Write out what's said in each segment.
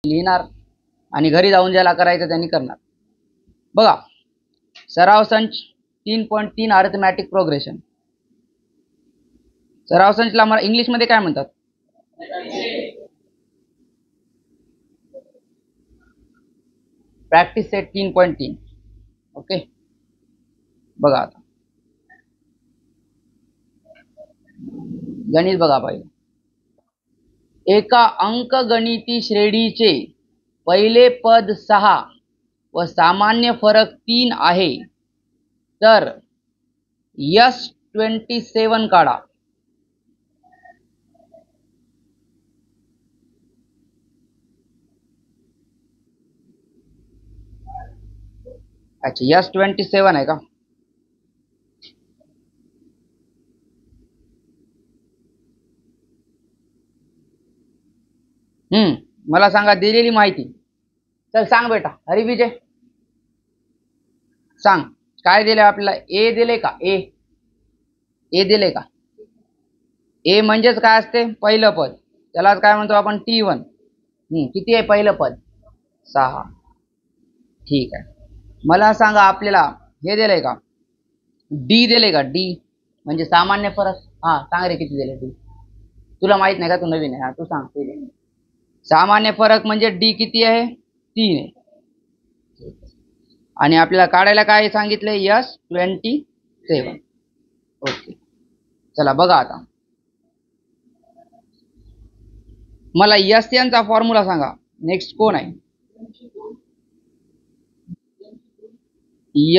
लिहिणार आणि घरी जाऊन ज्याला करायचं त्यांनी करणार. बघा, सराव संच 3.3 अरिथमॅटिक प्रोग्रेशन. सराव संचला मला इंग्लिश मध्ये काय म्हणतात? Practice set 3.3. ओके, बघा आता गणित बघा पाहिजे. एका अंकगणिती श्रेणीचे पहिले पद 6 व सामान्य फरक 3 आहे, तर S27 काढा. अच्छा, S27 आहे का? मला सांगा दिलेली माहिती. चल सांग बेटा, हरी विजय सांग काय दिले आपल्याला? ए दिले का? ए दिले का? ए म्हणजेच काय असते? पहिलं पद. त्यालाच काय म्हणतो आपण? T1. किती आहे पहिलं पद? 6. ठीक आहे. मला सांगा आपल्याला हे दिलंय का? डी दिले का? डी म्हणजे सामान्य फरक. सांग रे किती दिले? डी तुला माहित नाही का? तू नवीन आहे. तू सांग. सामान्य फरक म्हणजे डी किती आहे? 3 आहे. आणि आपल्याला काढायला काय सांगितले? S27. ओके, चला बघा आता मला SN चा फॉर्म्युला सांगा. नेक्स्ट कोण आहे?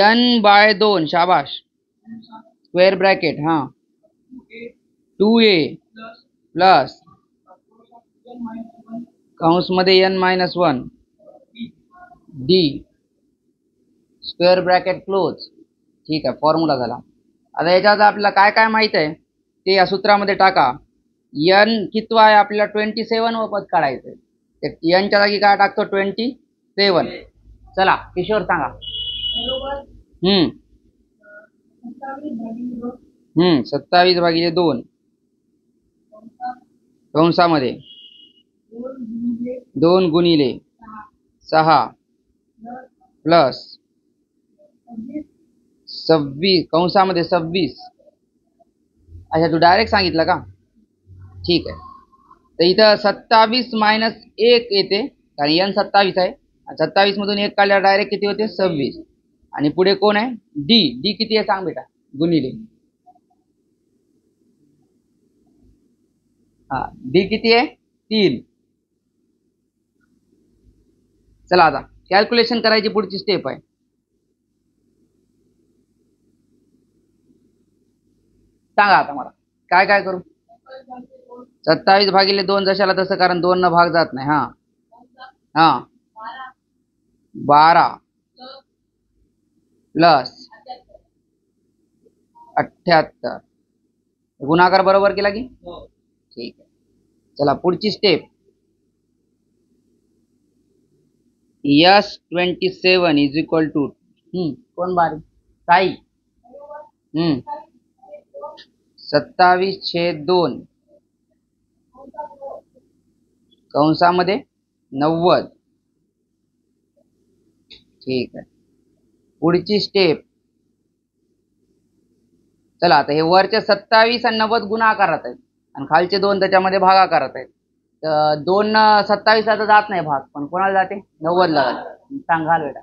N/2. शाबाश. Square bracket. 2a प्लस कंसमध्ये N-1 D square bracket close. ठीक आहे, फॉर्म्युला झाला. आता याच्यात आपल्याला काय काय माहित आहे ते या सूत्रामध्ये टाका. N कितवा आहे आपल्याला? 27 व पद काढायचं. N च्या जागी काय टाकतो? 27. चला किशोर सांगा. 27/2 कंसामध्ये 2 गुणिले 6 प्लस 26 कंसामध्ये 26. अच्छा, तू डायरेक्ट सांगितलं का? ठीक आहे. तर इथं 27 मायनस 1 येते, कारण N 27 आहे. 27 मधून 1 काढल्यावर डायरेक्ट किती होते? 26. आणि पुढे कोण आहे? डी किती आहे सांग बेटा? गुणिले डी किती आहे? 3. चला आता कॅल्क्युलेशन करायची पुढची स्टेप आहे. सांगा आता मला काय काय करू? 27/2 जशाला तसं, कारण 2 न भाग जात नाही. 12 प्लस 78. गुणाकार बरोबर केला की? ठीक आहे. चला पुढची step. S27 is equal to कोण बारी? साई. 27/2 कंसामध्ये 90. ठीक आहे. पुढची स्टेप. चला आता हे वरचे 27 आणि 90 गुणाकारात आहेत आणि खालचे 2 त्याच्यामध्ये भागाकारात आहेत. तर 2 27 ला तर जात नाही भाग, पण कोणाला जाते? 90 ला जाते. सांगाल बेटा.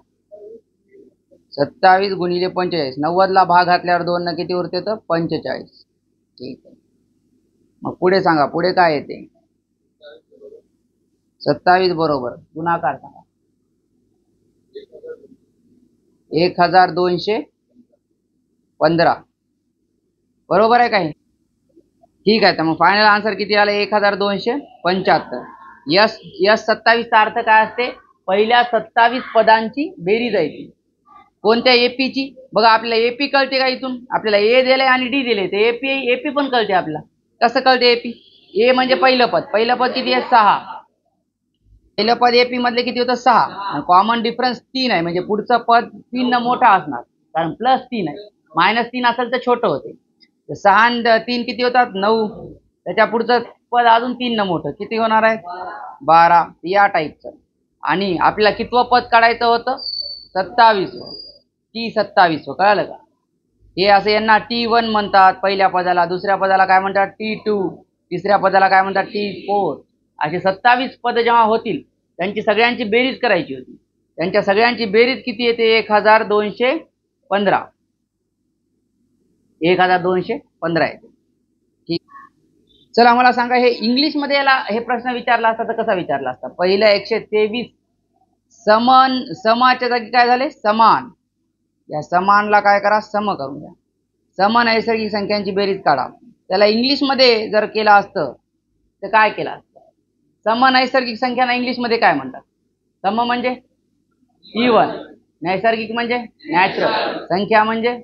27 गुणिले 45. 90 ला भाग घातल्यावर 2 न किती उरते? तर 45. ठीक आहे. मग पुढे सांगा, पुढे काय येते? 27 बरोबर गुणाकार सांगा. 1215 बरोबर आहे काही? ठीक आहे. तर मग फायनल आन्सर किती आला? 1275. S27 चा अर्थ काय असते? पहिल्या 27 पदांची बेरीज आहे ती. कोणत्या? एपीची. बघा आपल्याला एपी कळते का इथून? आपल्याला ए दिले आणि डी दिले, तर एपी पण कळते आपल्याला. कसं कळते एपी? ए म्हणजे पहिलं पद. पहिलं पद किती आहे? 6. पहिलं पद एपी मधले किती होतं? 6. कॉमन डिफरन्स 3 आहे, म्हणजे पुढचं पद 3 न मोठा असणार, कारण +3 आहे. -3 असेल तर छोटं होते. 6 आणि 3 किती होतात? 9. त्याच्या पुढचं पद अजून 3 न मोठं किती होणार आहे? 12. या टाईपचं. आणि आपल्याला कितवं पद काढायचं होतं? 27वं. T27. कळालं का? हे असं यांना T1 म्हणतात पहिल्या पदाला, दुसऱ्या पदाला काय म्हणतात T2, तिसऱ्या पदाला काय म्हणतात T4. असे 27 पद जेव्हा होतील त्यांची सगळ्यांची बेरीज करायची होती. त्यांच्या सगळ्यांची बेरीज किती येते? 1215. 1215 येते. ठीक. चला मला सांगा, हे इंग्लिश मध्ये याला हे प्रश्न विचारला असता तर कसा विचारला असता? पहिलं 123 समाच्या जागी काय झाले? समान. या समानला काय करा? सम करून द्या. सम नैसर्गिक संख्यांची बेरीज काढा. त्याला इंग्लिश मध्ये जर केलं असतं तर काय केलं असतं? सम नैसर्गिक संख्यांना इंग्लिश मध्ये काय म्हणतात? सम म्हणजे इवन, नैसर्गिक म्हणजे नॅचरल, संख्या म्हणजे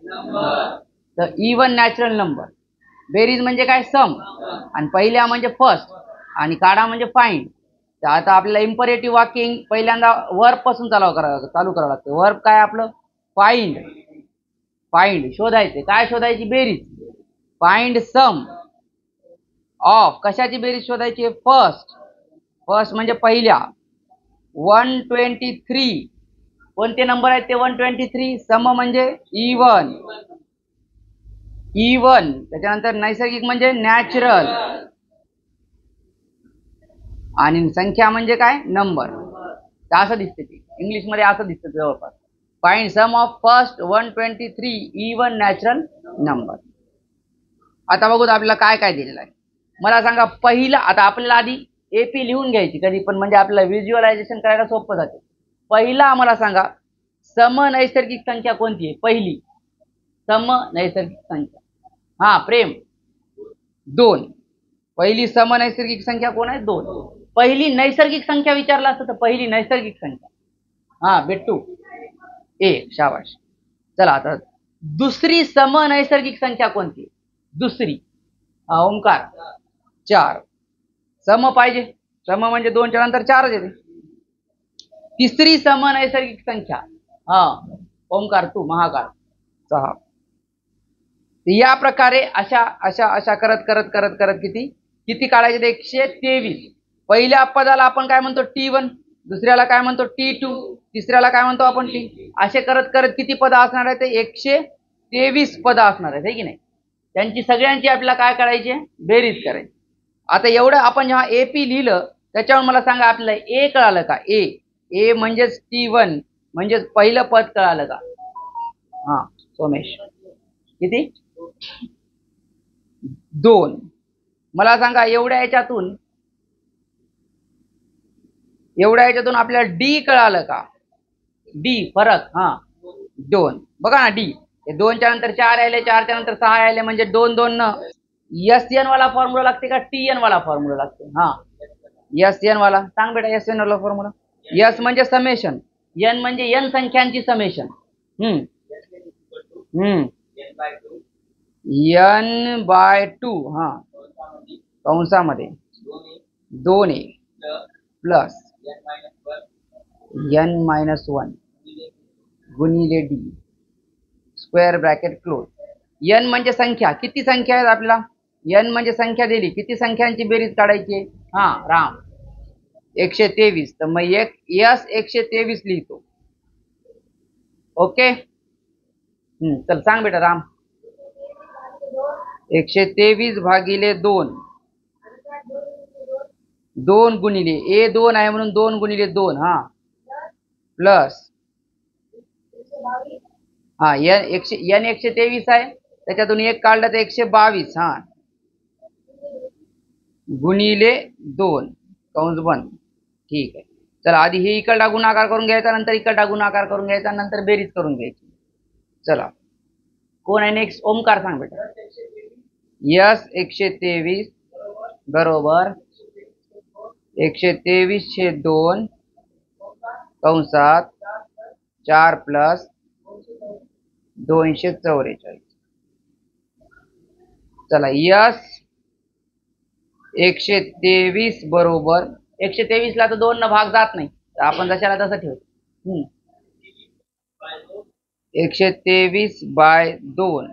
तर इवन नॅचरल नंबर. बेरीज म्हणजे काय? सम. आणि पहिल्या म्हणजे फर्स्ट आणि काढा म्हणजे फाइंड. तर आता आपल्याला इम्परेटिव्ह वाक्य पहिल्यांदा वर्ब पासून चालू करावं लागतं. वर्ब काय आपलं? फाइंड. फाइंड शोधायचे. काय शोधायची? बेरीज. Find sum of. कशाची बेरीज शोधायची? फर्स्ट. फर्स्ट म्हणजे पहिल्या. 123. कोणते नंबर आहेत ते? 123. सम म्हणजे इवन. इवन. त्याच्यानंतर नैसर्गिक म्हणजे नॅचरल आणि संख्या म्हणजे काय? नंबर. असं दिसते ते इंग्लिश मध्ये, असं दिसतं जवळपास. Find sum of first 123 even natural number. आता बघू आपल्याला काय काय दिलेलं आहे. मला सांगा पहिला. आता आपल्याला आधी एपी लिहून घ्यायची कधी पण, म्हणजे आपल्याला व्हिज्युअलायझेशन करायला सोपं जाते. पहिला आम्हाला सांगा सम नैसर्गिक संख्या कोणती आहे? पहिली सम नैसर्गिक संख्या. हा प्रेम 2. पहिली सम नैसर्गिक संख्या कोण आहे? 2. पहिली नैसर्गिक संख्या विचारला असतं तर पहिली नैसर्गिक संख्या. हा बिट्टू 1. शाबाश. चला आता दुसरी सम नैसर्गिक संख्या कोणती? दुसरी ओंकार 4. सम पाहिजे. सम म्हणजे 2च्या नंतर 4 येते. तिसरी सम नैसर्गिक संख्या हा ओंकार तू महाकाळ 6. या प्रकारे अशा अशा अशा करत करत करत करत किती किती काढायचे? 123. पहिल्या पदाला आपण काय म्हणतो? T1. दुसऱ्याला काय म्हणतो? T2. तिसऱ्याला काय म्हणतो आपण? T. असे करत करत किती पद असणार आहे? ते 123 पद असणार आहेत, हे की नाही? त्यांची सगळ्यांची आपल्याला काय करायची? बेरीज करायची. आता एवढं आपण जेव्हा एपी लिहिलं त्याच्यावर मला सांगा आपल्याला ए कळालं का? ए म्हणजेच T1 म्हणजेच पहिलं पद कळालं का? हा सोमेश किती? 2. मला सांगा एवढ्या याच्यातून आपल्याला डी कळालं का? डी फरक. हा 2. बघा ना डी. 2च्या नंतर 4 आले, 4च्या नंतर 6 आले, म्हणजे 2 2 न SN वाला फॉर्म्युला लागते का TN वाला फॉर्म्युला लागते? हा SN वाला. सांग बेटा SN वाला फॉर्म्युला. S म्हणजे समेशन, N म्हणजे n संख्यांची समेशन. n/2 हा कंसामध्ये 2a प्लस n-1 गुणिले d square bracket close. n म्हणजे संख्या. किती संख्या आहेत आपल्याला? n म्हणजे संख्या दिली. किती संख्यांची बेरीज काढायची? हा राम 123. तर मग S 123 लिहितो. ओके. चल सांग बेटा राम. 123 भागिले 2. 2 गुणिले ए 2 आहे म्हणून 2 गुणिले 2 हा प्लस हा n 123 आहे, त्याच्यातून 1 काढलं तर 122 हा गुणिले 2 कंस बंद. ठीक आहे. चला आधी हे इकडला गुणाकार करून घ्यायचा, नंतर इकडला गुणाकार करून घ्यायचा, नंतर बेरीज करून घ्यायची. चला कोण आहे नेक्स्ट? ओमकार सांग बेटा. यस 123 बरोबर 123/2 कंसात 4 प्लस 244. चला यस 123 बरोबर 123 ला तर 2 न भाग जात नाही, तर आपण जशाला तसं ठेवतो. 123/2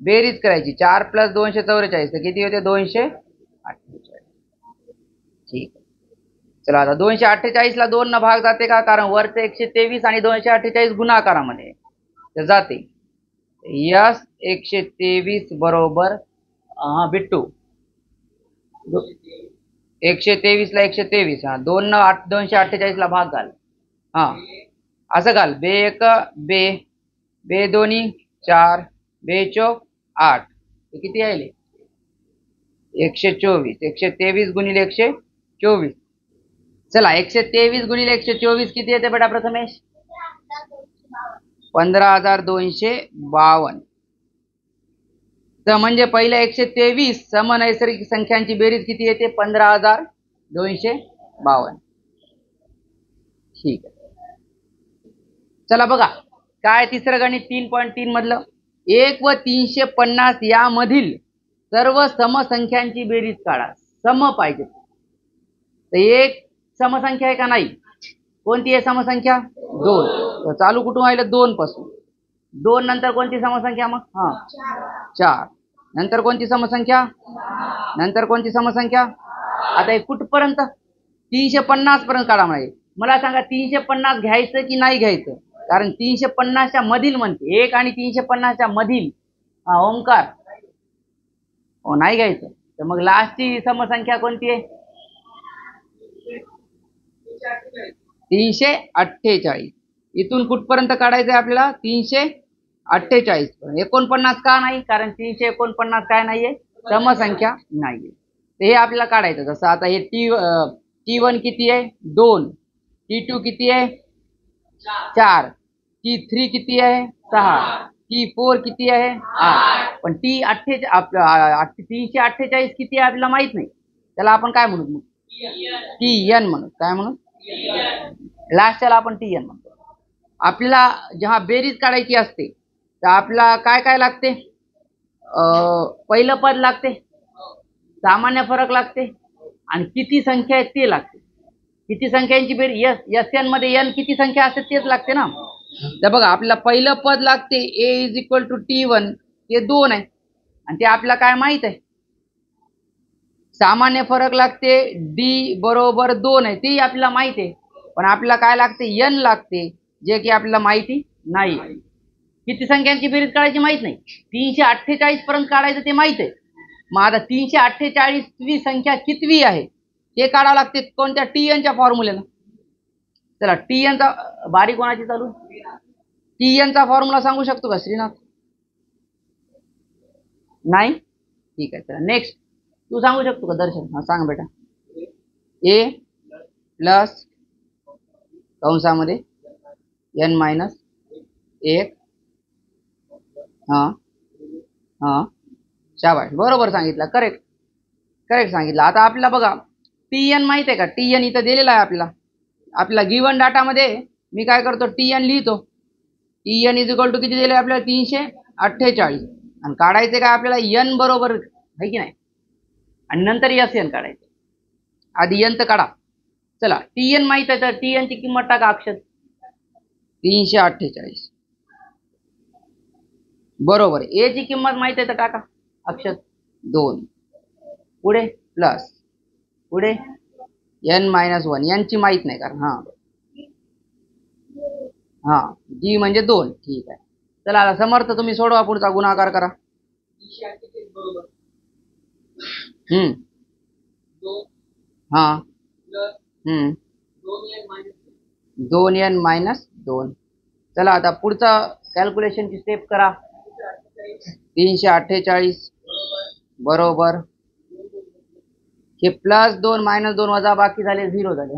बेरीज करायची. 4 प्लस 244 तर किती होते? 248. ठीक आहे. चला आता 248 ला 2 न भाग जाते का, कारण वरचे 123 आणि 248 गुणाकारामध्ये तर जाते. यस 123 बरोबर बिट्टू 123 ला 123 2 न 248 ला भाग घाल. हा असं घाल. बे एक बे बे दोन्ही 4 बे चौक 8 किती आहे 124. 123 गुणिले 124. चला 123 गुणिले 124 किती येते बेटा प्रथमेश? 15,252. तर म्हणजे पहिल्या 123 समनैसर्गिक संख्यांची बेरीज किती येते? 15,252. ठीक आहे. चला बघा काय तिसरं गणित 3.3 मधलं 1 व 350 यामधील सर्व समसंख्यांची बेरीज काढा. सम पाहिजे. तर एक समसंख्या आहे का नाही? कोणती आहे समसंख्या? 2. तर चालू कुठून व्हायला? 2 पासून. 2 नंतर कोणती समसंख्या मग? 4. नंतर कोणती समसंख्या? नंतर कोणती समसंख्या? आता हे कुठपर्यंत? 350 पर्यंत काढा म्हणाले. मला सांगा 350 घ्यायचं की नाही घ्यायचं? कारण 350च्या मधील म्हणते 1 आणि 350च्या मधील ओंकार हो नाही घ्यायचं. तर मग लास्टची समसंख्या कोणती आहे? 348. इथून कुठपर्यंत काढायचं आहे आपल्याला? 348 पर्यंत. 49 का नाही? कारण 349 काय नाहीये? समसंख्या नाहीये. तर हे आपल्याला काढायचं. जसं आता हे T1 किती आहे? 2. T2 किती आहे? 4. T3 किती आहे? 6. T4 किती आहे? 8. पण 348 किती आहे आपल्याला माहित नाही. त्याला आपण काय म्हणू? मग TN म्हणू. काय म्हणू? लास्टला आपण TN म्हणतो. आपल्याला जेव्हा बेरीज काढायची असते तर आपल्याला काय काय लागते? पहिलं पद लागते, सामान्य फरक लागते आणि किती संख्या आहेत ते लागते. किती संख्यांची बेरीज SN मध्ये n किती संख्या असते तेच लागते ना. तर बघा आपल्याला पहिलं पद लागते A = T1 ते 2 आहे आणि ते आपल्याला काय माहित आहे? सामान्य फरक लागते D बरोबर 2 आहे ते आपल्याला माहित आहे. पण आपल्याला काय लागते? n लागते जे की आपल्याला माहिती नाही. किती संख्यांची बेरीज काढायची माहित नाही. 348 पर्यंत काढायचं ते माहित आहे. मग आता 348वी संख्या कितवी आहे ते काढावं लागते. कोणत्या? TN फॉर्म्युलेनं. चला TN चा बारीक कोणाची चालू? TN चा फॉर्म्युला सांगू शकतो का श्रीनाथ? नाही. ठीक आहे. चला नेक्स्ट तू सांगू शकतो का दर्शन? सांग बेटा. A प्लस कंसामध्ये n-1 शाबाश बरोबर सांगितलं. करेक्ट सांगितलं. आता आपल्याला बघा TN माहित आहे का? TN इथं दिलेला आहे आपल्याला गिवन डाटामध्ये. मी काय करतो? TN लिहितो. TN = किती दिले आपल्याला? 348 आणि काढायचे काय आपल्याला? n बरोबर आहे की नाही आणि नंतर SN काढायचं. आधी n तर काढा. चला TN माहित आहे तर TN ची किंमत टाका अक्षर. 348 बरोबर. A ची किंमत माहित आहे तर टाका अक्षर 2. पुढे प्लस पुढे n-1 यांची माहित नाही कारण G म्हणजे 2. ठीक आहे. चला आता समर्थ तुम्ही सोडवा पुढचा गुणाकार करा. हा 2n-2. चला आता पुढचा कॅल्क्युलेशनची स्टेप करा. 348 बरोबर हे +2 -2 वजा बाकी झाले 0 झाले.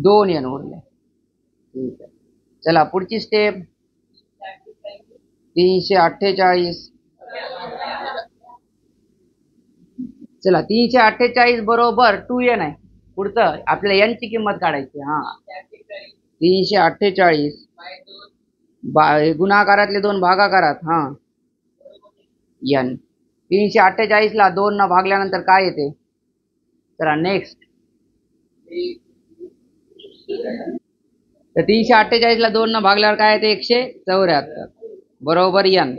2n उरले. ठीक आहे. चला पुढची स्टेप 348. चला 348 बरोबर 2n आहे. पुढचं आपल्याला n ची किंमत काढायची. 348 गुणाकारातले 2 भागाकारात n. 348 ला 2 न भागल्यानंतर काय येते? चला नेक्स्ट. तर 348 ला 2 न भागल्यावर काय येते? 174 बरोबर n.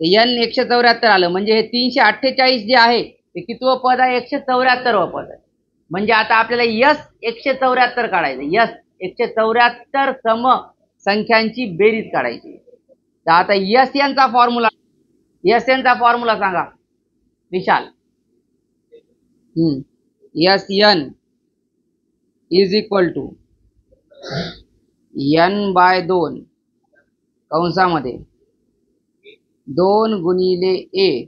n 174 आलं म्हणजे हे 348 जे आहे ते कितवं पद आहे? 174वं पद आहे. म्हणजे आता आपल्याला यस 174 काढायचं. यस 174 सम संख्यांची बेरीज काढायची. तर आता यस यांचा फॉर्म्युला सांगा Vishal. S N is equal to n/2 कंसामध्ये 2 गुणिले ए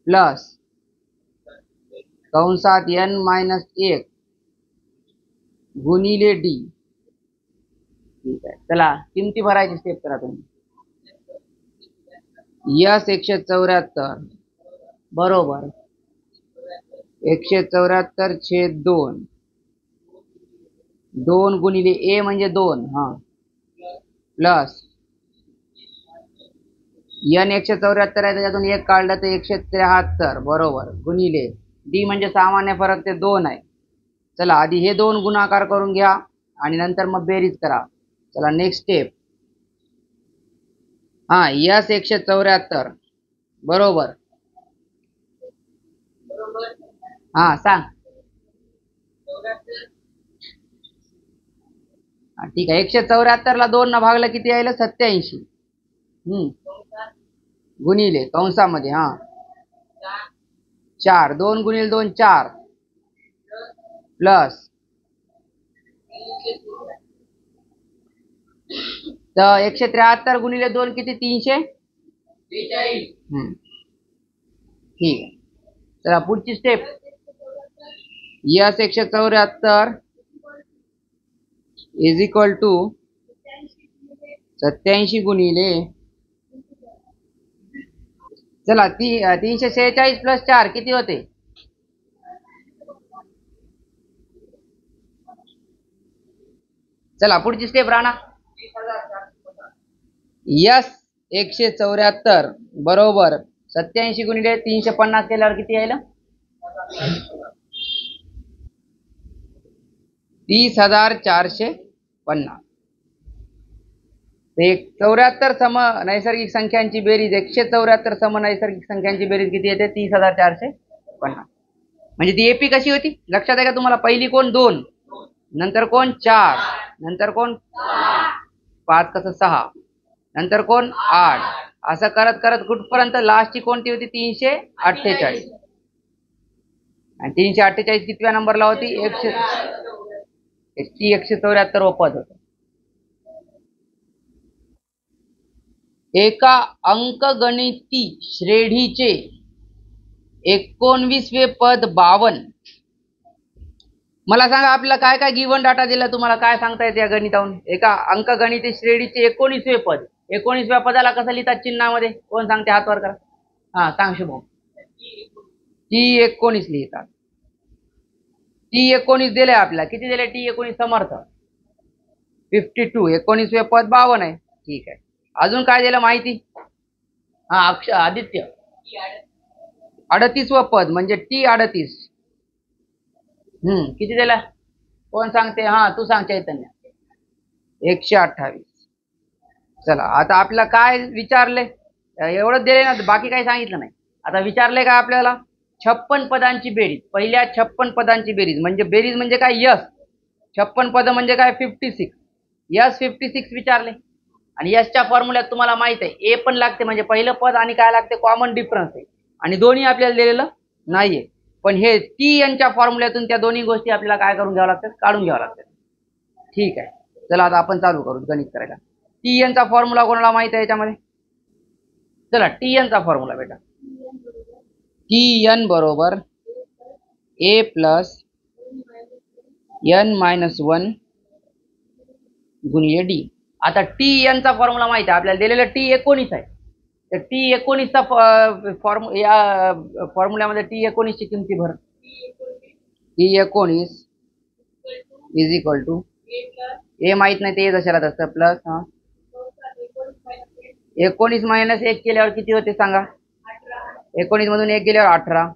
प्लस कंसात n-1 गुणिले डी. ठीक आहे, चला किमती भरायची स्टेप करा तुम्ही. यस 174 बरोबर 174/2 2 गुणिले ए म्हणजे 2 प्लस n 174 आहे त्याच्यातून 1 काढलं तर 173 बरोबर गुणिले डी म्हणजे सामान्य फरक ते 2 आहे. चला आधी हे 2 गुणाकार करून घ्या आणि नंतर मग बेरीज करा. चला नेक्स्ट स्टेप. यस 174 बरोबर सांग. ठीक आहे, 174 ला 2 न भागलं किती यायला 87 गुणिले कंसामध्ये 4 2 गुणिले 2 4 प्लस तर 173 गुणिले 2 किती 343. ठीक आहे, चला पुढची step. Yes 174 is equal to 87 गुणिले चला 346 प्लस 4 किती होते. चला पुढची स्टेप राणा. यस 174 बरोबर 87 गुणिले 350 केल्यावर किती यायला 30,450. 74 सम नैसर्गिक संख्यांची बेरीज 174 सम नैसर्गिक संख्यांची बेरीज किती येते 30,450. म्हणजे ती एपी कशी होती लक्षात आहे का तुम्हाला. पहिली कोण 2 नंतर कोण 4 नंतर कोण 5 कसं 6 नंतर कोण 8 असं करत करत कुठपर्यंत लास्टची कोणती होती 348. आणि 348 कितव्या नंबरला होती 174 पद होत. एका अंकगणिती श्रेणीचे 19वे पद 52. मला सांगा आपल्याला काय काय गिवन डाटा दिला तुम्हाला काय सांगता येते या गणितावरून. एका अंकगणिती श्रेणीचे 19वे पद. 19व्या पदाला कसं लिहितात चिन्हामध्ये कोण सांगते हात वर करा. सांग शुभम. T19 लिहितात. T19 दिले आपल्याला किती दिले T19 समर्थ 52. 19वे पद 52 आहे. ठीक आहे, अजून काय दिलं माहिती. आदित्य 38व पद म्हणजे T38 किती दिला कोण सांगते. तू सांग चैतन्य 128. चला आता आपल्याला काय विचारले एवढंच दिले ना बाकी काही सांगितलं नाही. आता विचारले काय आपल्याला 56 पदांची बेरीज. पहिल्या 56 पदांची बेरीज म्हणजे काय यस 56 पद म्हणजे काय 56. यस 56 विचारले. आणि यसच्या फॉर्म्युल्यात तुम्हाला माहित आहे ए पण लागते म्हणजे पहिलं पद आणि काय लागते कॉमन डिफरन्स आहे आणि दोन्ही आपल्याला दिलेलं नाहीये. पण हे टी यांच्या फॉर्म्युल्यातून त्या दोन्ही गोष्टी आपल्याला काय करून घ्यावं लागतात काढून घ्यावं लागतात. ठीक आहे, चला आता आपण चालू करू गणित करायला. टी यांचा फॉर्म्युला कोणाला माहित आहे याच्यामध्ये. चला टी यांचा फॉर्म्युला बेटा. Tn बरोबर a प्लस n-1 गुणिले डी. आता Tn चा फॉर्म्युला माहिती आहे आपल्याला दिलेलं T19 आहे. तर T19 चा फॉर्म्युल्यामध्ये T19 ची किमती भर. T19 इज इक्वल टू ए माहित नाही ते दशरात असतं प्लस 19 मायनस 1 केल्यावर किती होते सांगा. 19 मधून 1 गेल्यावर 18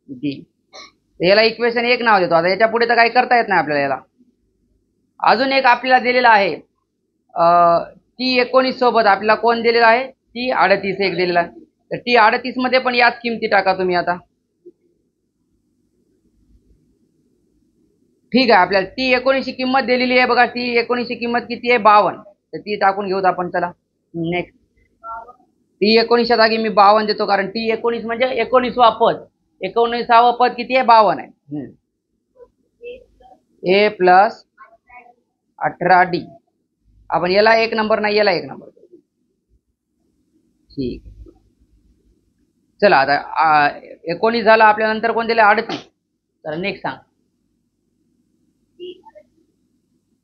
डी. याला इक्वेशन 1 नाव देतो. आता याच्या पुढे तर काही करता येत नाही आपल्याला. याला अजून एक आपल्याला दिलेला आहे T19 सोबत आपल्याला कोण दिलेला आहे T38 एक दिलेला आहे. तर T38 मध्ये पण याच किमती टाका तुम्ही. आता ठीक आहे, आपल्याला ती 19 ची किंमत दिलेली आहे बघा. ती 19 ची किंमत किती आहे? 52. तर ती टाकून घेऊत आपण. चला नेक्स्ट. टी 19च्या जागी मी 52 देतो, कारण टी 19 म्हणजे 19वा पद. 19वा पद किती आहे? 52 आहे. ए प्लस 18D. आपण याला 1 नंबर नाही, याला 1 नंबर. ठीक. चला आता 19 झाला आपल्या. नंतर कोण दिले? 38. तर नेक्स्ट सांग.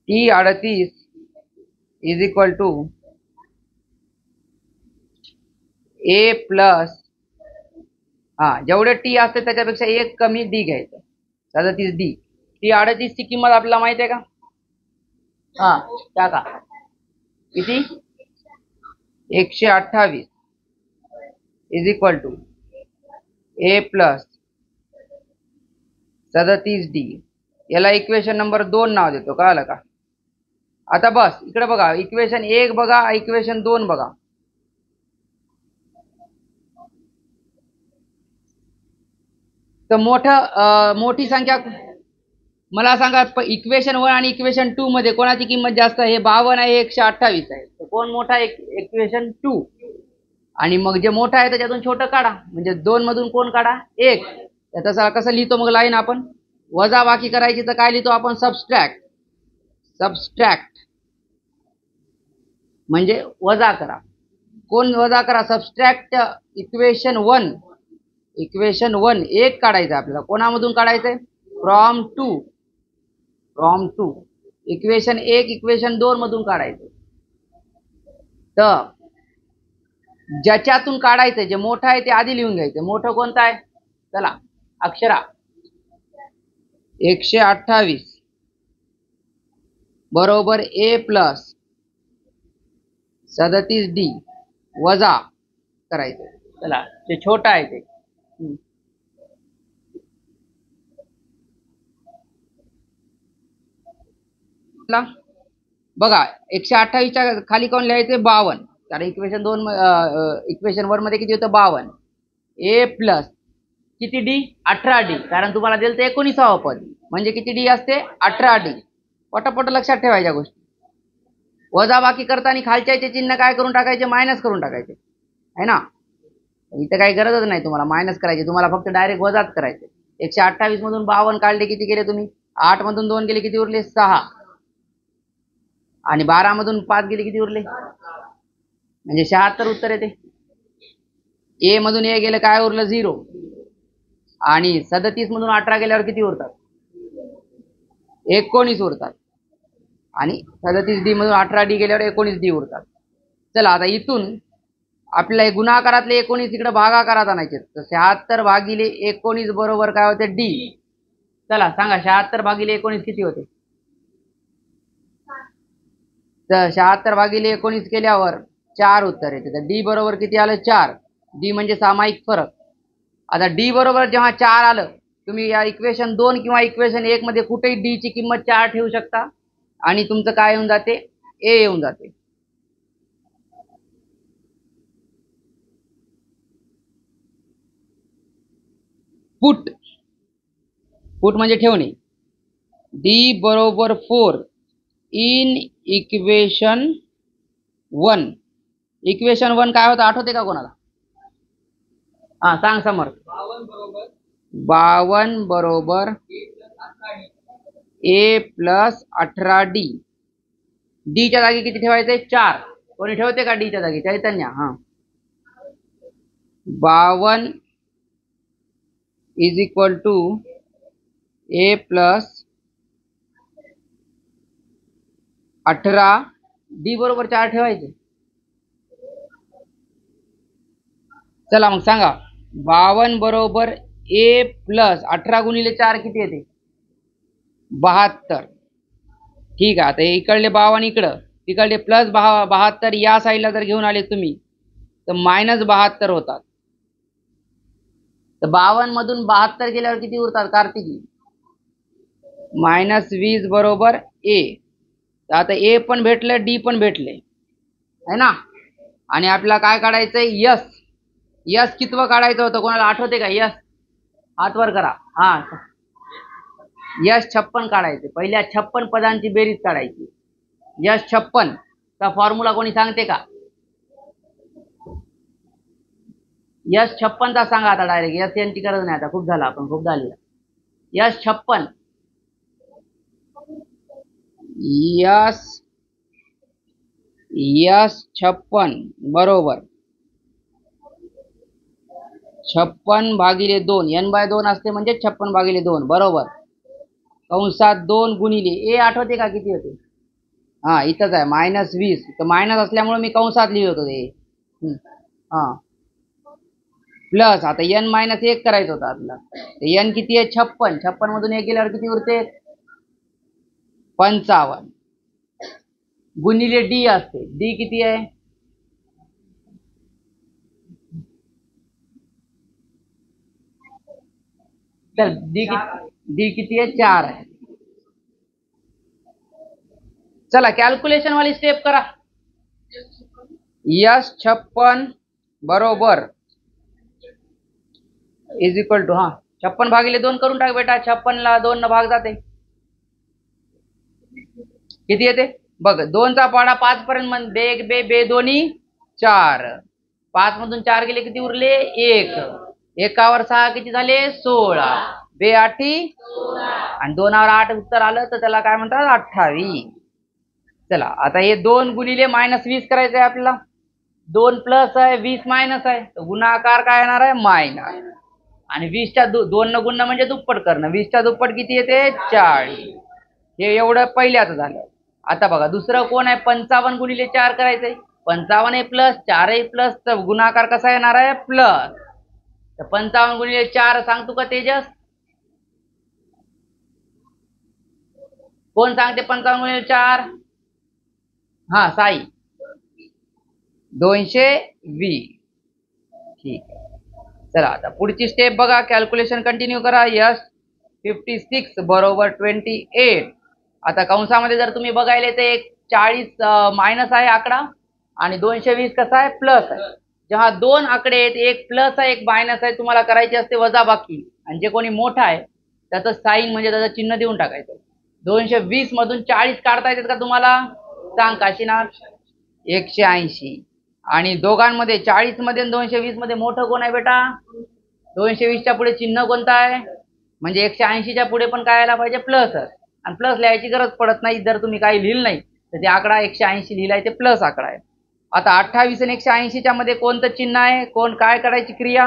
T 38 is equal to A plus, जेवढे टी असते त्याच्यापेक्षा 1 कमी डी घ्यायचं. 37D. टी 38 ची किंमत आपल्याला माहिती आहे का? टाका. किती? 128 is equal to A plus 37D. याला इक्वेशन नंबर 2 नाव देतो. कळालं का? आता बस इकडे बघा. इक्वेशन 1 बघा, इक्वेशन 2 बघा. तर मोठी संख्या मला सांगा. इक्वेशन 1 आणि इक्वेशन 2 मध्ये कोणाची किंमत जास्त आहे? 52 आहे, 128 आहे. तर कोण मोठा आहे? इक्वेशन 2. आणि मग जे मोठा आहे त्याच्यातून छोटं काढा. म्हणजे 2 मधून कोण काढा? 1. तसं कसं लिहितो मग लाईन आपण? वजा बाकी करायची तर काय लिहितो आपण? सबस्ट्रॅक्ट. सबस्ट्रॅक्ट म्हणजे वजा करा. कोण वजा करा? Subtract equation 1. इक्वेशन 1 1 काढायचं आपल्याला. कोणामधून काढायचंय? फ्रॉम 2. फ्रॉम 2. इक्वेशन 1 इक्वेशन 2 मधून काढायचं. तर ज्याच्यातून काढायचं, जे मोठं आहे ते आधी लिहून घ्यायचं. मोठं कोणतं आहे? चला अक्षरा. 128 बरोबर ए प्लस 37D वजा करायचं. चला जे छोटा आहे ते. बघा 128च्या खाली कोण लिहायचे? 52. कारण इक्वेशन 2 इक्वेशन 1 मध्ये किती होतं? 52. ए प्लस किती डी? 18D. कारण तुम्हाला दिलं ते 19वा पद. म्हणजे किती डी असते? 18D. पटापट लक्षात ठेवायच्या गोष्टी. वजा बाकी करताना खालच्याचे चिन्ह काय करून टाकायचे? मायनस करून टाकायचे, आहे ना. इथं काही गरजच नाही तुम्हाला मायनस करायची. तुम्हाला फक्त डायरेक्ट वजाच करायचे. 128 मधून 52 काढले, किती केले तुम्ही? 8 मधून 2 गेले, किती उरले? 6. आणि 12 मधून 5 गेले, किती उरले? म्हणजे 76 उत्तर येते. ए मधून ए गेलं, काय उरलं? 0. आणि 37 मधून 18 गेल्यावर किती उरतात? 19 उरतात. आणि 37D मधून 18D गेल्यावर 19D उरतात. चला आता इथून आपल्याला गुणाकारातले 19 इकडे भागाकारात आणायचे. तर 76 भागिले 19 बरोबर काय होते? डी. चला सांगा 76 भागिले 19 किती होते? तर 76 भागिले 19 केल्यावर 4 उत्तर येते. तर डी बरोबर किती आलं? 4. डी म्हणजे सामायिक फरक. आता डी बरोबर जेव्हा 4 आलं, तुम्ही या इक्वेशन 2 किंवा इक्वेशन 1 मध्ये कुठेही डी ची किंमत 4 ठेवू शकता. आणि तुमचं काय येऊन जाते? ए येऊन जाते. पुट. पुट म्हणजे ठेवणे. डी बरोबर 4 इन इक्वेशन 1. इक्वेशन 1 काय होतं आठवते का कोणाला? सांग समर्थ. 52 बरोबर ए प्लस 18D. डीच्या जागी किती ठेवायचे? 4. कोणी ठेवते का डीच्या जागी? Chaitanya. 52 is equal to A plus 18D बरोबर 4 ठेवायचे. चला मग सांगा 52 बरोबर ए प्लस 18 गुणिले 4 किती येते? 72. ठीक आहे. आता इकडले 52 इकडं, तिकडले प्लस 72 या साईडला जर घेऊन आले तुम्ही तर मायनस 72 होतात. तर 52 मधून 72 गेल्यावर किती उरतात कार्तिकी? -20 बरोबर ए. तर आता ए पण भेटलं, डी पण भेटले, है ना. आणि आपल्याला काय काढायचंय? यस. यस कितवं काढायचं होतं? कोणाला आठवते का? यस हात वर करा. यश 56 काढायचे, पहिल्या 56 पदांची बेरीज काढायची. यश 56 चा फॉर्म्युला कोणी सांगते का? यश 56 चा सांगा आता डायरेक्ट. यश यांची गरज नाही आता, खूप झालं, आपण खूप झाली. यश 56 यश 56 बरोबर 56 भागिले 2 n/2 असते म्हणजे 56 भागिले 2 बरोबर. कंसात 2 गुणिले ए आठवते का किती होते? हा इथंच आहे -20. तर मायनस असल्यामुळे मी कंसात लिहित होतो ते. हा प्लस आता n-1 करायचं होतं आपल्याला. n किती आहे? 56. 56 मधून 1 गेल्यावर किती उरते? 55 गुणिले डी असते. डी किती आहे? तर डी किती आहे? 4 आहे. चला कॅल्क्युलेशन वाली स्टेप करा. यश 56 बरोबर इज इक्वल टू 56 भागिले 2 करून टाक बेटा. 56 ला 2 न भाग जाते, किती येते बघ. 2 चा पाडा 5 पर्यंत बे 1 बे बे दोन्ही 4. 5 मधून 4 गेले किती उरले? 1. 1वर 6 किती झाले? 16. बे 8 आणि 2वर 8 उत्तर आलं तर त्याला काय म्हणतात? 28. चला आता हे 2 गुणिले -20 करायचं आहे आपल्याला. 2 प्लस आहे 20 मायनस आहे, तर गुणाकार काय येणार आहे? मायनस. आणि 20च्या 2 न गुणणं म्हणजे दुप्पट करणं. 20च्या दुप्पट किती येते? 40. हे एवढं पहिल्याच झालं. आता बघा दुसरं कोण आहे? 55 गुणिले 4 करायचंय. 55 आहे प्लस 4 आहे प्लस, तर गुणाकार कसा येणार आहे? प्लस. तर 55 गुणिले 4 सांगतो का तेजस? कोण सांगते 55 गुणिले 4? हा साई. 220. ठीक आहे. चला आता पुढची स्टेप बघा. कॅल्क्युलेशन कंटिन्यू करा. यश 56 बरोबर 28. आता कंसामध्ये जर तुम्ही बघायले तर एक 40 मायनस आहे आकडा आणि 220 कसा आहे? प्लस आहे. जेव्हा 2 आकडे आहेत, एक प्लस आहे एक मायनस आहे, तुम्हाला करायची असते वजाबाकी. आणि जे कोणी मोठा आहे त्याचं साईन म्हणजे त्याचं चिन्ह देऊन टाकायचं. 220 मधून 40 काढता येतात का तुम्हाला? सांग काशीनाथ. 180. आणि दोघांमध्ये 40 मध्ये आणि 220 मध्ये मोठं कोण आहे बेटा? 220च्या पुढे चिन्ह कोणतं आहे? म्हणजे 180च्या पुढे पण काय यायला पाहिजे? प्लस. आणि प्लस लिहायची गरज पडत नाही. जर तुम्ही काही लिहिलं नाही तर ते आकडा 180 लिहिलाय ते प्लस आकडा आहे. आता 28 आणि 180च्या मध्ये कोणतं चिन्ह आहे? कोण काय करायची क्रिया?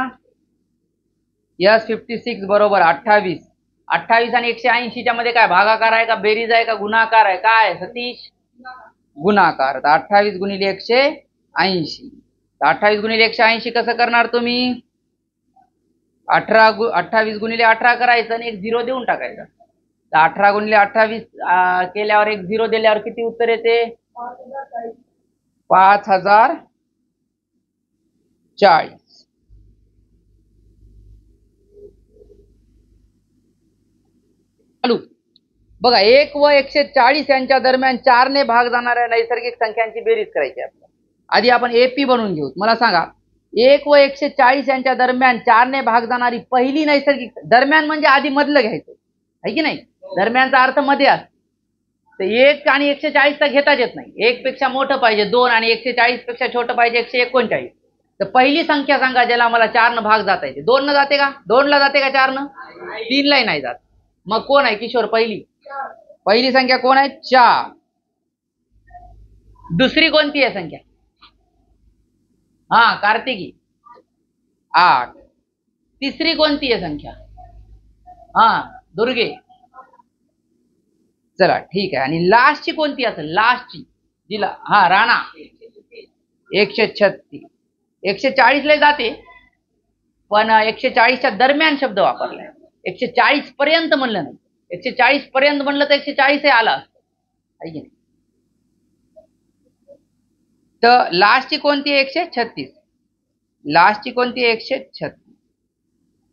यस 56 बरोबर 28. 28 आणि 180च्या मध्ये काय भागाकार आहे का बेरीज आहे का गुणाकार आहे? काय सतीश? गुणाकार. तर 28 गुणिले 180. 28 गुणिले 180 कसं करणार तुम्ही? 28 गुणिले 18 करायचं आणि एक 0 देऊन टाकायचं. तर 18 गुणिले 28 केल्यावर एक 0 दिल्यावर किती उत्तर येते? 5040. चालू बघा. 1 व 140 यांच्या दरम्यान 4 ने भाग जाणाऱ्या नैसर्गिक संख्यांची बेरीज करायची आहे. आधी आपण एपी बनवून घेऊ. मला सांगा 1 व 140 यांच्या दरम्यान 4 ने भाग जाणारी पहिली नैसर्गिक, दरम्यान म्हणजे आधी मधलं घ्यायचं आहे की नाही? दरम्यानचा अर्थ मध्ये असतो. तर 1 आणि 140 तर घेताच येत नाही. 1 पेक्षा मोठं पाहिजे 2 आणि 140 पेक्षा छोटं पाहिजे 139. तर पहिली संख्या सांगा ज्याला मला 4 न भाग जाता येते. 2 न जाते का? 2 ला जाते का 4 न? 3 लाही नाही जात. मग कोण आहे किशोर? पहिली संख्या कोण आहे? 4. दुसरी कोणती आहे संख्या? कार्तिकी 8. तिसरी कोणती आहे संख्या? दुर्गे. चला ठीक आहे. आणि लास्टची कोणती असेल? लास्टची जिला राणा 136. 140 ला जाते पण 140च्या दरम्यान शब्द वापरलाय. 140 पर्यंत म्हणलं नाही. 140 पर्यंत म्हणलं तर 140 आला आहे की नाही? तर लास्टची कोणती? 136. लास्टची कोणती? 136.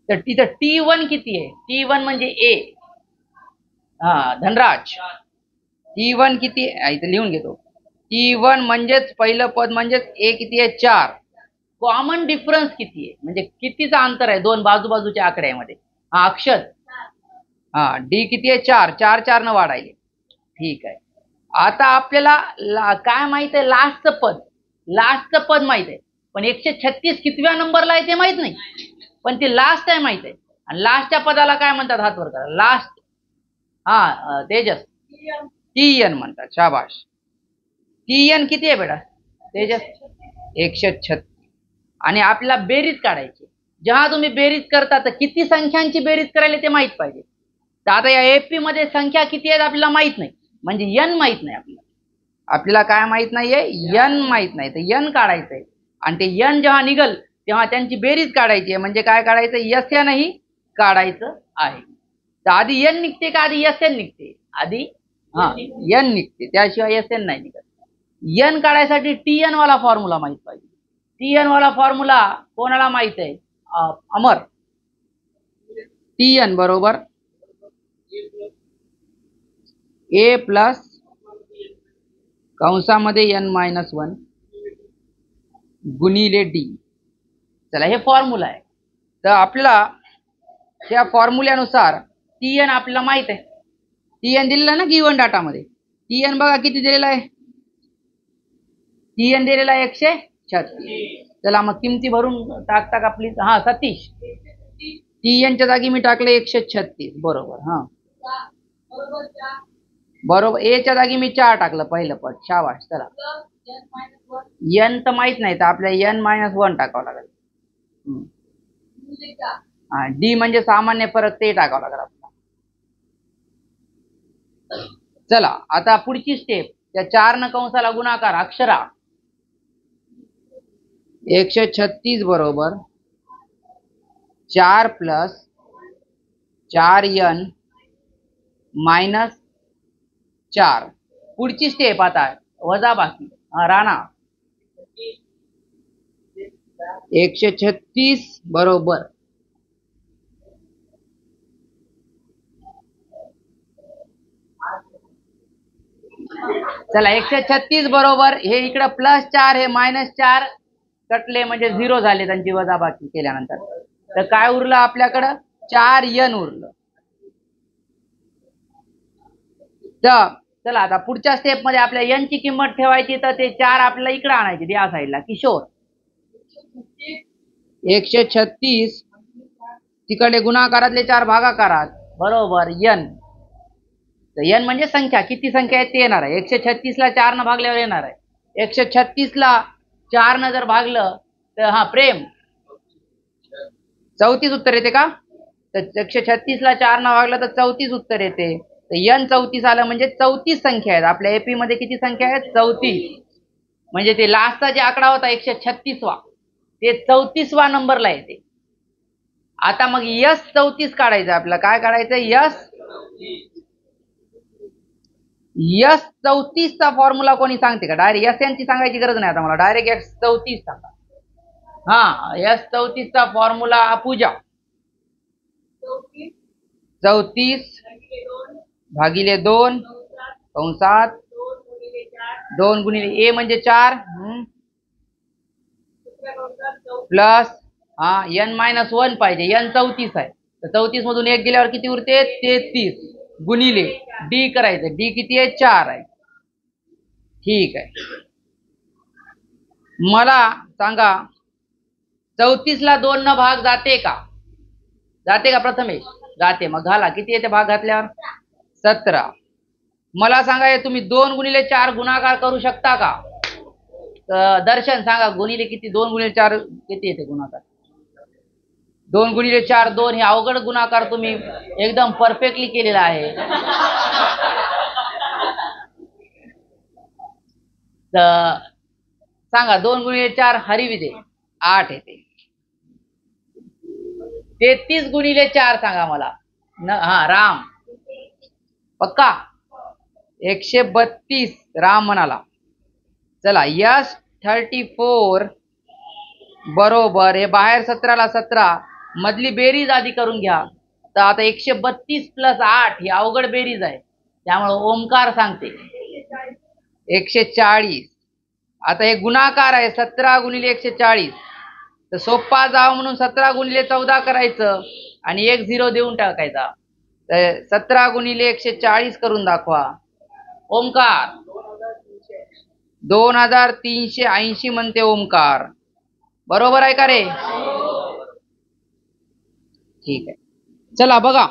तर तिथं T1 किती आहे? T1 म्हणजे ए. धनराज T1 किती? इथं लिहून घेतो. T1 म्हणजेच पहिलं पद म्हणजेच ए किती आहे? 4. कॉमन डिफरन्स किती आहे? म्हणजे कितीचा अंतर आहे दोन बाजूबाजूच्या आकड्यामध्ये? अक्षर. हा डी किती आहे 4, 4 4 न वाढायले. ठीक आहे. आता आपल्याला काय माहित आहे, लास्टचं पद माहित आहे, पण 136 कितव्या नंबरला आहे ते माहित नाही, पण ते लास्ट आहे माहित आहे. आणि लास्टच्या पदाला काय म्हणतात, हात वर करा. लास्ट, हा तेजस, टी एन म्हणतात. शाबाश. टी एन किती आहे बेटा तेजस? 136. आणि आपल्याला बेरीज काढायची. जेव्हा तुम्ही बेरीज करता तर किती संख्यांची बेरीज करायला ते माहित पाहिजे. तर आता या एपी मध्ये संख्या किती आहेत आपल्याला माहित नाही, म्हणजे एन माहित नाही आपल्याला काय माहित नाहीये, एन माहित नाही. तर एन काढायचंय, आणि ते एन जेव्हा निघल तेव्हा त्यांची बेरीज काढायची आहे. म्हणजे काय काढायचं, एस एनही काढायचं आहे. तर आधी एन निघते का आधी एस एन निघते? आधी एन निघते, त्याशिवाय एस एन नाही निघत. एन काढायसाठी टी एन वाला फॉर्म्युला माहित पाहिजे. टी एन वाला फॉर्म्युला कोणाला माहित आहे? अमर. टी एन बरोबर ए प्लस कंसामध्ये n-1 गुणिले डी. चला हे फॉर्म्युला आहे. तर आपल्याला त्या फॉर्म्युल्यानुसार टी एन आपल्याला माहित आहे. टी एन दिलेला ना गिवन डाटामध्ये. टी एन बघा किती दिलेला आहे, टी एन दिलेला आहे 136. चला मग किमती भरून टाकता का प्लीज. हा सतीश, टी एनच्या जागी मी टाकले 136 बरोबर. हा बरोबर, एच्या जागी मी 4 टाकलं पहिलं पद. शाबाश. चला एन तर माहित नाही, तर आपल्याला n-1 टाकावं लागेल. हा डी म्हणजे सामान्य फरक, ते टाकावं लागेल आपल्याला. चला आता पुढची स्टेप, त्या 4 न कंसाला गुणाकार. अक्षरा 136 बरोबर 4 प्लस 4n मायनस 4. पुढची स्टेप आता वजा बाकी. राणा 136 बरोबर चला 136 बरोबर, हे इकडे +4 हे -4 कटले म्हणजे 0 झाले त्यांची वजाबाकी केल्यानंतर. तर काय उरलं आपल्याकडं, 4n उरलं. तर चला आता पुढच्या स्टेप मध्ये आपल्या n ची किंमत ठेवायची, तर ते 4 आपल्याला इकडे आणायचे या साईडला. किशोर 136 तिकडे गुणाकारातले 4 भागाकारात बरोबर n. तर n म्हणजे संख्या, किती संख्या आहे ते येणार आहे. 136 ला 4 न भागल्यावर येणार आहे. 136 ला 4 न जर भागलं तर हा प्रेम 34 उत्तर येते का? तर 136 ला 4 न भागलं तर 34 उत्तर येते. तर n 34 आलं म्हणजे 34 संख्या आहेत. आपल्या एपी मध्ये किती संख्या आहेत? 34. म्हणजे ते लास्टचा जे आकडा होता 136वा, ते 34वा नंबरला येते. आता मग यस 34 काढायचं आपल्याला. काय काढायचं? यस 34 चा फॉर्म्युला कोणी सांगते का? डायरेक्ट यस यांची सांगायची गरज नाही आता मला, डायरेक्ट यस 34 सांगा. हा यस 34 चा फॉर्म्युला पूजा 34 भागिले 2 कंसात 2 गुणिले ए म्हणजे 4 प्लस n-1 पाहिजे. n 34 आहे, तर 34 मधून 1 गेल्यावर किती उरते? 33 गुणिले डी करायचं. डी किती आहे? 4 आहे. ठीक आहे. मला सांगा 34 ला 2 न भाग जाते का? जाते का प्रथमेश? जाते. मग घाला, किती येते भाग घातल्यावर? 17. मला सांगा तुम्ही 2 गुणिले 4 गुणाकार करू शकता का? दर्शन सांगा गुणिले किती? 2 गुणिले 4 किती येते गुणाकार? 2 गुणिले 4 2. हे अवघड गुणाकार तुम्ही एकदम परफेक्टली केलेला आहे. तर सांगा 2 गुणिले 4 हरिविजय 8 येते. 33 गुणिले 4 सांगा मला. हा राम पक्का 132 राम म्हणाला. चला यस 34 बरोबर, हे बाहेर 17 ला 17 मधली बेरीज आधी करून घ्या. तर आता 132 + 8 ही अवघड बेरीज आहे, त्यामुळे ओमकार सांगते 140. आता हे गुणाकार आहे 17 गुणिले 140, तर सोप्पा जावं म्हणून 17 गुणिले 14 करायचं आणि 1 0 देऊन टाकायचा. तर 17 गुणिले 140 करून दाखवा. ओमकार 2380 म्हणते ओमकार. बरोबर आहे का रे? ठीक आहे. चला बघा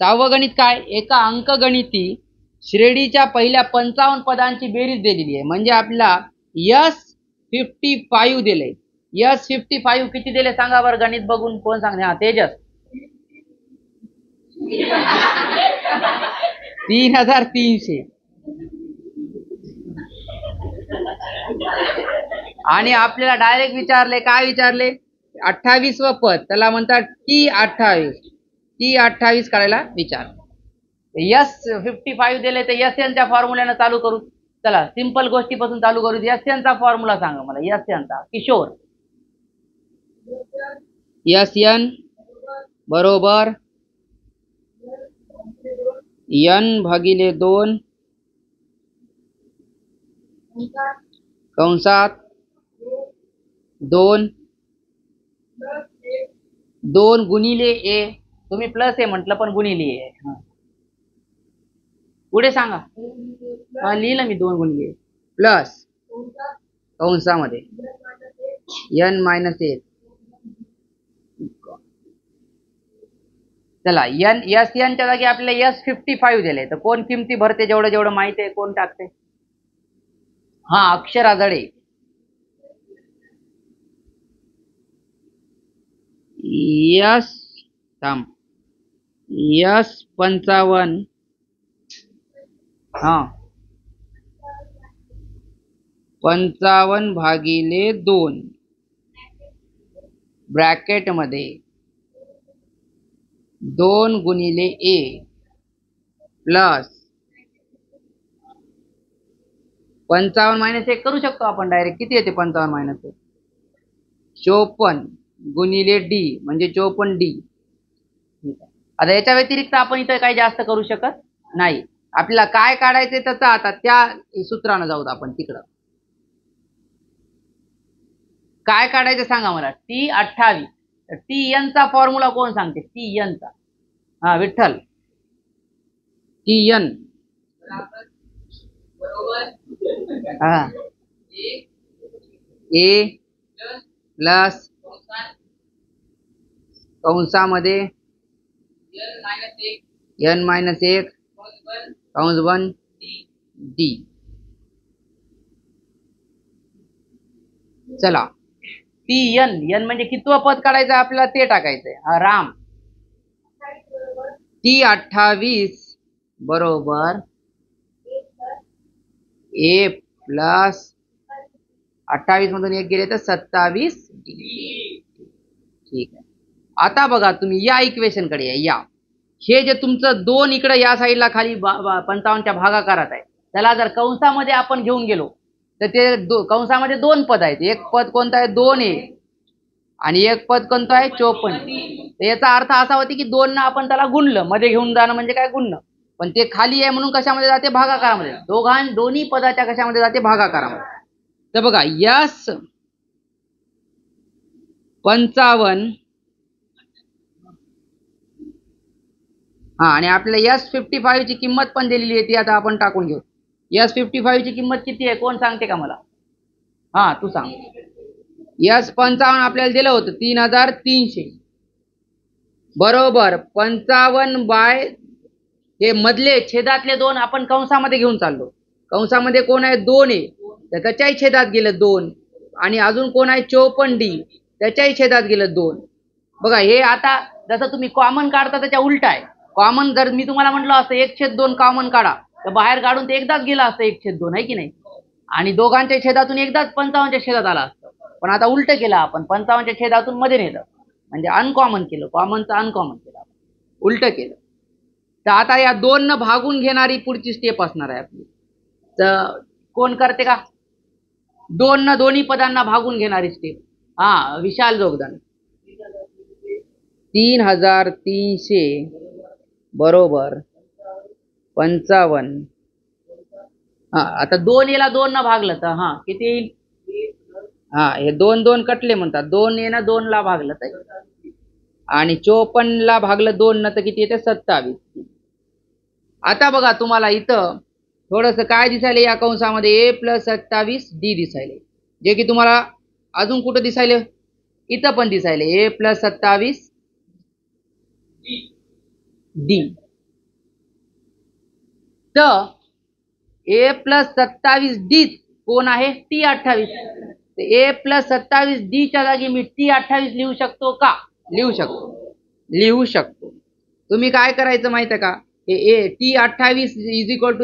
6वं गणित काय. एका अंकगणिती श्रेणीच्या पहिल्या 55 पदांची बेरीज दिलेली आहे. म्हणजे आपल्याला S55 दिले. S55 किती दिले सांगा बरं गणित बघून. कोण सांगते? हा तेजस. 3300. आणि आपल्याला डायरेक्ट विचारले. काय विचारले? 28व पद त्याला म्हणतात T28. T28 करायला विचार. S55 दिले तर SN च्या फॉर्म्युल्यानं चालू करू. चला सिंपल गोष्टीपासून चालू करू. SN चा फॉर्म्युला सांगा मला. SN चा किशोर. SN बरोबर N भागिले 2 कंसात 2 गुणिले A. तुम्ही प्लस A म्हटलं पण गुणिले A. पुढे सांगा. लिहिलं मी 2 गुणिले प्लस कंसामध्ये N मायनस 1. चला SN च्या जागी आपल्याला S55 दिले. तर कोण किमती भरते? जेवढं जेवढं माहिती आहे कोण टाकते? हा अक्षर आजळे. S55 हा 55 भागिले 2 ब्रॅकेट मध्ये 2 गुणिले A प्लस 55 मायनस 1 करू शकतो आपण डायरेक्ट. किती येते 55 मायनस 1? 54 गुणिले D म्हणजे 54D. आता याच्या व्यतिरिक्त आपण इथं काही जास्त करू शकत नाही. आपल्याला काय काढायचे त्याचा आता त्या सूत्रानं जाऊ आपण तिकडं. काय काढायचं सांगा मला. T28. TN चा फॉर्म्युला कोण सांगते? TN चा. हा विठ्ठल. TN हा A प्लस कंसामध्ये N मायनस 1 कंस 1 D. चला N म्हणजे कितवं पद काढायचं आपल्याला ते टाकायचंय. हा राम. T28 बरोबर A प्लस 28 मधून 1 गेले तर 27 ठीक आहे. आता बघा तुम्ही या इक्वेशन कडे या. हे जे तुमचं 2 इकडे या साईडला खाली 55च्या भागाकारात आहे. त्याला जर कंसामध्ये आपण घेऊन गेलो तर ते कंसामध्ये 2 पद आहेत. एक पद कोणतं आहे? 2A आणि एक पद कोणतं आहे? 54. तर याचा अर्थ असा होता की 2 ना आपण त्याला गुणलं. मध्ये घेऊन जाणं म्हणजे काय? गुणणं. पण ते खाली आहे म्हणून कशामध्ये जाते? भागाकारामध्ये. दोन्ही पदाच्या कशामध्ये जाते? भागाकारामध्ये. तर बघा S55 हा आणि आपल्याला S55 ची किंमत पण दिलेली आहे. ती आता आपण टाकून घेऊ. S55 ची किंमत किती आहे कोण सांगते का मला? हा तू सांग. S55 आपल्याला दिलं होतं 3300 बरोबर 55 बाय हे मधले छेदातले 2 आपण कंसामध्ये घेऊन चाललो. कंसामध्ये कोण आहे? 2A तर त्याच्याही छेदात गेलं 2 आणि अजून कोण आहे? 54D त्याच्याही छेदात गेलं 2. बघा हे आता जसं तुम्ही कॉमन काढता त्याच्या उलट आहे. कॉमन जर मी तुम्हाला म्हटलं असतं 1/2 कॉमन काढा तर बाहेर काढून ते एकदाच गेला असतं 1/2 आहे की नाही. आणि दोघांच्या छेदातून एकदाच 55च्या छेदात आला असतं. पण आता उलट केलं आपण. 55च्या छेदातून मध्ये नेलं म्हणजे अनकॉमन केलं. कॉमनचं अनकॉमन केलं. उलट केलं. तर आता या 2 न भागून घेणारी पुढची स्टेप असणार आहे आपली. तर कोण करते का? 2 न दोन्ही पदांना भागून घेणारी स्टेप. हा विशाल जोगदंड. 3300 बरोबर 55. हा आता 2A 2 न भागलं तर हा किती येईल? हा हे 2 कटले म्हणतात. 2A 2 ला भागलं तर आणि 54 ला भागलं 2 न तर किती येते? 27. आता बघा तुम्हाला इथं थोडंसं काय दिसायले या कंसामध्ये a+27d दिसायले, जे की तुम्हाला अजून कुठं दिसायले, इथं पण दिसायले a+27d. तर a+27d कोण आहे, T28. a+27d च्या जागी मी T28 लिहू शकतो का? लिहू शकतो. तुम्ही काय करायचं माहिती आहे का, हे T28 =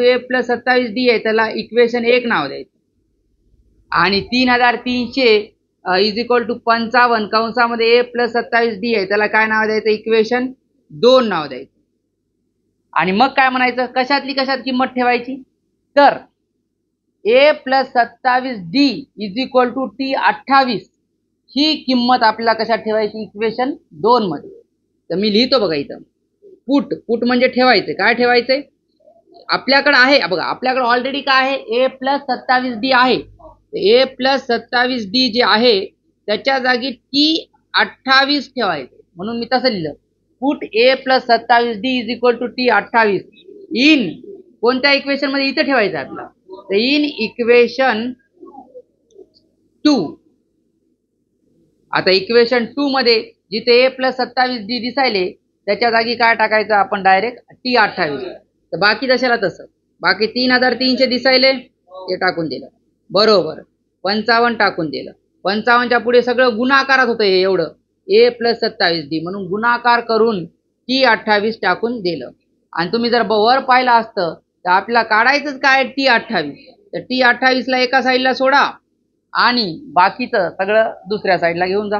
a+27d आहे, त्याला इक्वेशन 1 नाव द्यायचं. आणि 3300 = 55 कंसामध्ये a+27d आहे, त्याला काय नाव द्यायचं, इक्वेशन 2 नाव द्यायचं. आणि मग काय म्हणायचं, कशात किंमत ठेवायची, तर a+27d = T28 ही किंमत आपल्याला कशात ठेवायची, इक्वेशन 2 मध्ये. तर मी लिहितो बघा इथं, पुट म्हणजे ठेवायचे. काय ठेवायचे, आपल्याकडे आहे बघा, आपल्याकडे ऑलरेडी काय आहे, a+27d आहे. a+27d जे आहे त्याच्या जागी T28 ठेवायचे, म्हणून मी तसं लिहिलं, पुट a+27d = T28 इन कोणत्या इक्वेशन मध्ये, इथे ठेवायचं आपल्याला, तर इन इक्वेशन 2. आता इक्वेशन 2 मध्ये जिथे a+27d दिसायले त्याच्या जागी काय टाकायचं आपण, डायरेक्ट T28. तर बाकी जशाला तसं, बाकी 3300 दिसायले ते टाकून दिलं, बरोबर 55 टाकून दिलं. 55च्या पुढे सगळं गुणाकारात होतं हे एवढं a+27d, म्हणून गुणाकार करून T28 टाकून दिलं. आणि तुम्ही जर वर पाहिलं असतं तर आपल्याला काढायचंच काय, T28. तर T28 ला एका साईडला सोडा आणि बाकीचं सगळं दुसऱ्या साईडला घेऊन जा.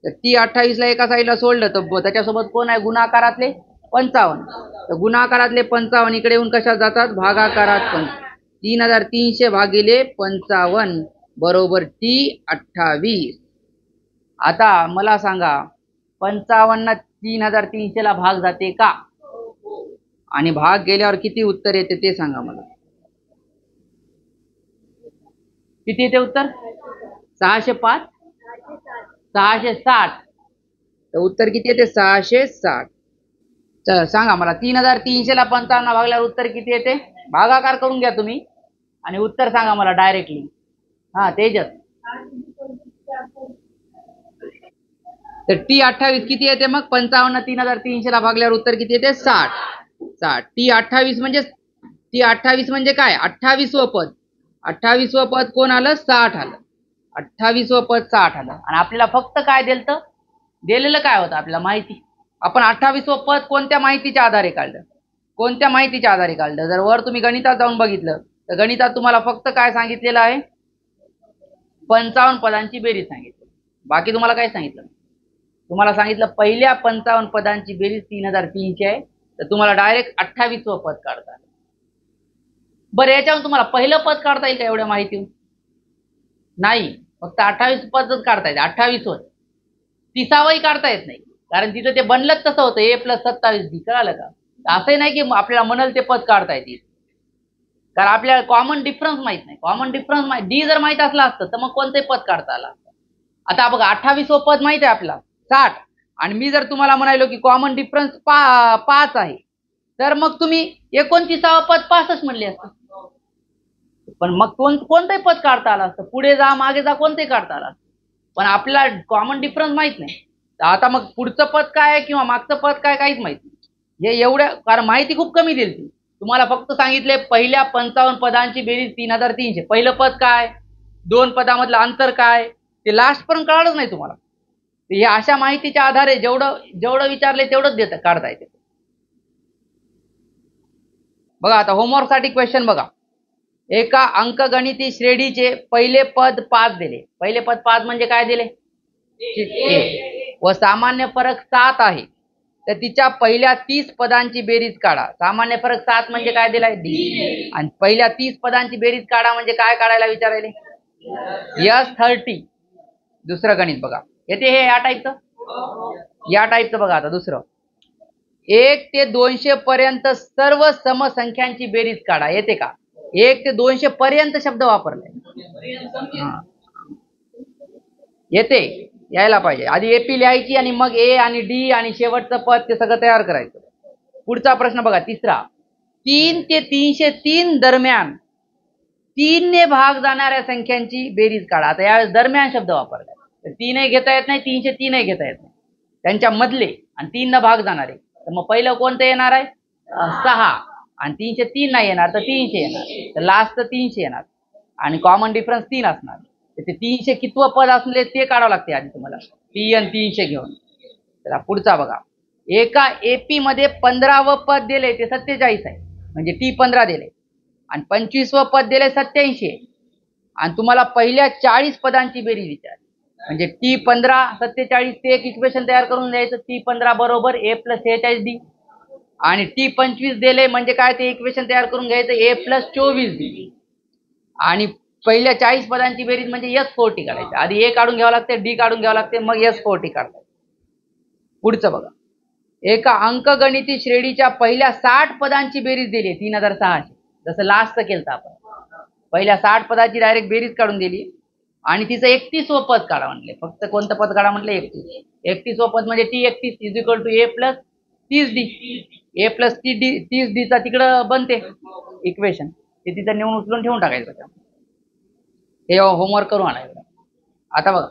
तर T28 ला एका साईडला सोडलं तर त्याच्यासोबत कोण आहे, गुणाकारातले 55. तर गुणाकारातले 55 इकडे येऊन कशात जातात, भागाकारात. 3300 भागिले 55 बरोबर T28. आता मला सांगा, 55 3300 ला भाग जाते का, आणि भाग गेल्यावर किती उत्तर येते ते सांगा मला. किती येते उत्तर, 605, 660. तर उत्तर किती येते, 660. चला सांगा मला, 3300 ला 55 भागल्यावर उत्तर किती येते, भागाकार करून घ्या तुम्ही आणि उत्तर सांगा मला डायरेक्टली. हा तेजस, तर T28 किती येते मग, 55 3300 ला भागल्यावर उत्तर किती येते, 60. T28 म्हणजे काय, 28वं पद. 28वं पद कोण आलं, 60 आलं. 28वं पद 60 आलं. आणि आपल्याला फक्त काय दिलेलं काय होतं, आपल्याला माहिती. आपण 28वं पद कोणत्या माहितीच्या आधारे काढलं, जर वर तुम्ही गणितात जाऊन बघितलं तर गणितात तुम्हाला फक्त काय सांगितलेलं आहे, 55 पदांची बेरीज सांगितली. बाकी तुम्हाला काय सांगितलं, तुम्हाला सांगितलं पहिल्या 55 पदांची बेरीज 3300 आहे, तर तुम्हाला डायरेक्ट 28वं पद काढता. बरं याच्यावर तुम्हाला पहिलं पद काढता येईल का एवढ्या माहिती, नाही, फक्त 28 पदच काढता येते. 28वर 30वंही काढता येत नाही, कारण तिथं ते बनलंच तसं होतं a+27d. कळालं का, असंही नाही की आपल्याला म्हणाल ते पद काढता येते, कारण आपल्याला कॉमन डिफरन्स माहित नाही. डी जर माहित असलं असतं तर मग कोणतेही पद काढता आलं असतं. आता बघा 28वं पद माहित आहे आपल्याला 60, आणि मी जर तुम्हाला म्हणालो की कॉमन डिफरन्स 5 आहे, तर मग तुम्ही 29वं पद 5च म्हणले असतं, पण मग कोणतंही पद काढता आलं असतं, पुढे जा मागे जा कोणतेही काढता आलं असतं, पण आपल्याला कॉमन डिफरन्स माहित नाही. तर आता मग पुढचं पद काय आहे किंवा मागचं पद काय, काहीच माहित नाही. हे एवढ्या, कारण माहिती खूप कमी दिली. तुम्हाला फक्त सांगितले पहिल्या 55 पदांची बेरीज 3300, पहिलं पद काय, 2 पदामधलं अंतर काय, ते लास्ट पर्यंत कळलंच नाही तुम्हाला. हे अशा माहितीच्या आधारे जेवढं विचारले तेवढंच देतं, काढता येते. बघा आता होमवर्क साठी क्वेश्चन बघा. एका अंकगणिती श्रेणीचे पहिले पद 5 दिले. पहिले पद 5 म्हणजे काय दिले, व सामान्य फरक 7 आहे, तर तिच्या पहिल्या 30 पदांची बेरीज काढा. सामान्य फरक 7 म्हणजे काय दिलाय, डी. आणि पहिल्या 30 पदांची बेरीज काढा म्हणजे काय काढायला विचारायले, S30. दुसरं गणित बघा, येते हे या टाईपचं बघा. आता दुसरं, 1 ते 200 पर्यंत सर्व समसंख्यांची बेरीज काढा. येते का, 1 ते 200 पर्यंत शब्द वापरलाय, येते, यायला पाहिजे. आधी एपी लिहायची आणि मग ए आणि डी आणि शेवटचं पद ते सगळं तयार करायचं. पुढचा प्रश्न बघा, तिसरा, 3 ते 303 दरम्यान 3 ने भाग जाणाऱ्या संख्यांची बेरीज काढा. आता यावेळेस दरम्यान शब्द वापरला. तर 3 घेता येत नाही, 303 घेता येत नाही, त्यांच्या मधले आणि 3 न भाग जाणारे. तर मग पहिलं कोणतं येणार आहे? 6. आणि 303 नाही येणार तर 300 येणार. तर लास्ट 300 येणार आणि कॉमन डिफरन्स 3 असणार. तर ते 300 कितवं पद असले ते काढावं लागते आधी तुम्हाला. टी आणि 300 घेऊन. चला पुढचा बघा. एका एपी मध्ये 15वं पद दिले ते 47 आहे, म्हणजे T15 दिले आणि 25वं पद दिले 87 आणि तुम्हाला पहिल्या 40 पदांची बेरीज विचारली. म्हणजे T15 47 ते एक इक्वेशन तयार करून द्यायचं. T15 बरोबर A + 46D आणि T25 दिले म्हणजे काय ते इक्वेशन तयार करून घ्यायचं A + 24D आणि पहिल्या 40 पदांची बेरीज म्हणजे S40 काढायची. आधी A काढून घ्यावं लागते, D काढून घ्यावं लागते, मग S40 काढायचं. पुढचं बघा. एका अंकगणिती श्रेणीच्या पहिल्या 60 पदांची बेरीज दिली 3600. जसं लास्ट केलं आपण, पहिल्या 60 पदाची डायरेक्ट बेरीज काढून दिली आणि तिचं 31वं पद काढा म्हटले. फक्त कोणतं पद काढा म्हटलं? 31. 31वं पद म्हणजे T31 = A + 30D. A + 30D तिकडं बनते इक्वेशन, ते तिथं नेऊन उचलून ठेवून टाकायचं. हे होमवर्क करून आणायचं. आता बघा,